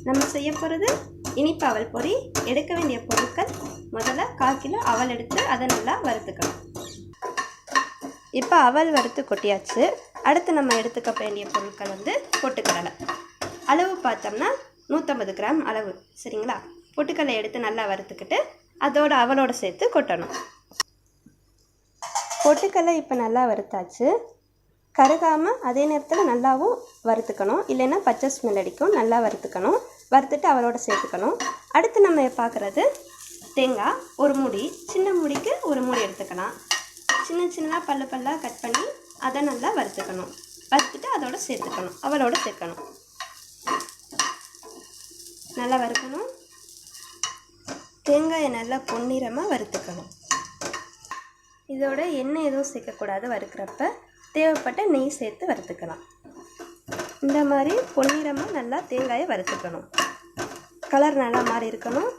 நம்ம செய்ய போகிறது இனிப்பு அவல் பொரி. எடுக்க வேண்டிய பொருட்கள், முதல்ல 1/4 கிலோ அவல் எடுத்து அதை நல்லா வறுத்துக்கணும். இப்போ அவல் வறுத்து கொட்டியாச்சு. அடுத்து நம்ம எடுத்துக்க வேண்டிய பொருட்கள் பொட்டுக்கடலை. அளவு பார்த்தோம்னா 150 கிராம் அளவு, சரிங்களா? பொட்டுக்கடலை எடுத்து நல்லா வறுத்துக்கிட்டு அதோட அவலோடு சேர்த்து கொட்டணும். பொட்டுக்கடலை இப்போ நல்லா வறுத்தாச்சு. கருகாமல் அதே நேரத்தில் நல்லாவும் வறுத்துக்கணும், இல்லைன்னா பச்சை ஸ்மெல் அடிக்கும். நல்லா வறுத்துக்கணும். வறுத்துட்டு அவளோட சேர்த்துக்கணும். அடுத்து நம்ம பார்க்குறது தேங்காய். ஒரு மூடி, சின்ன மூடிக்கு ஒரு மூடி எடுத்துக்கலாம். சின்ன சின்னதாக பல்லாக கட் பண்ணி அதை நல்லா வறுத்துக்கணும். வறுத்துட்டு அதோட சேர்த்துக்கணும், அவளோட சேர்க்கணும். நல்லா வறுக்கணும். தேங்காயை நல்லா பொன்னிறமாக வறுத்துக்கணும். இதோட எண்ணெய் எதுவும் சேர்க்கக்கூடாது. வறுக்கிறப்ப தேவைப்பட்ட நெய் சேர்த்து வறுத்துக்கலாம். இந்த மாதிரி பொன்னிறமாக நல்லா தேங்காயை வறுத்துக்கணும். கலர் நல்லா மாறி இருக்கணும்.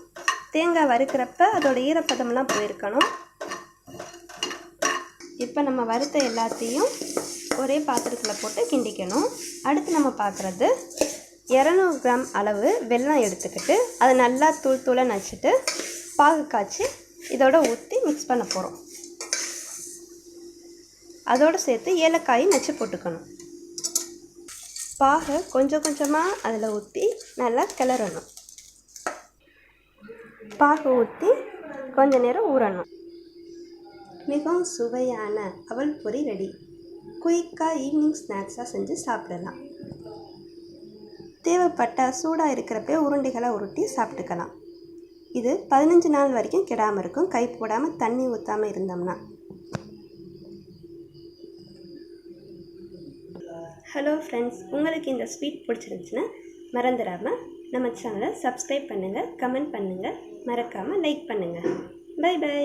தேங்காய் வறுக்கிறப்ப அதோட ஈரப்பதம்லாம் போயிருக்கணும். இப்போ நம்ம வறுத்த எல்லாத்தையும் ஒரே பாத்திரத்தில் போட்டு கிண்டிக்கணும். அடுத்து நம்ம பார்க்குறது 200 கிராம் அளவு வெல்லம் எடுத்துக்கிட்டு அதை நல்லா தூளாக நச்சுட்டு பாகு காய்ச்சி இதோட ஊற்றி மிக்ஸ் பண்ண போகிறோம். அதோடு சேர்த்து ஏலக்காயும் நச்சு போட்டுக்கணும். பாகை கொஞ்சம் கொஞ்சமாக அதில் ஊற்றி நல்லா கிளறணும். பாகு ஊற்றி கொஞ்ச நேரம் ஊறணும். மிகவும் சுவையான அவல் பொரி ரெடி. குயிக்காக ஈவினிங் ஸ்நாக்ஸாக செஞ்சு சாப்பிடலாம். தேவைப்பட்ட சூடாக இருக்கிறப்ப உருண்டைகளை உருட்டி சாப்பிட்டுக்கலாம். இது 15 நாள் வரைக்கும் கெடாமல் இருக்கும், கை போடாமல் தண்ணி ஊற்றாமல் இருந்தோம்னா. ஹலோ ஃப்ரெண்ட்ஸ், உங்களுக்கு இந்த ஸ்வீட் பிடிச்சிருந்துச்சுன்னா மறந்துடாமல் நம்ம சேனலை சப்ஸ்கிரைப் பண்ணுங்கள், கமெண்ட் பண்ணுங்கள், மறக்காமல் லைக் பண்ணுங்கள். Bye by.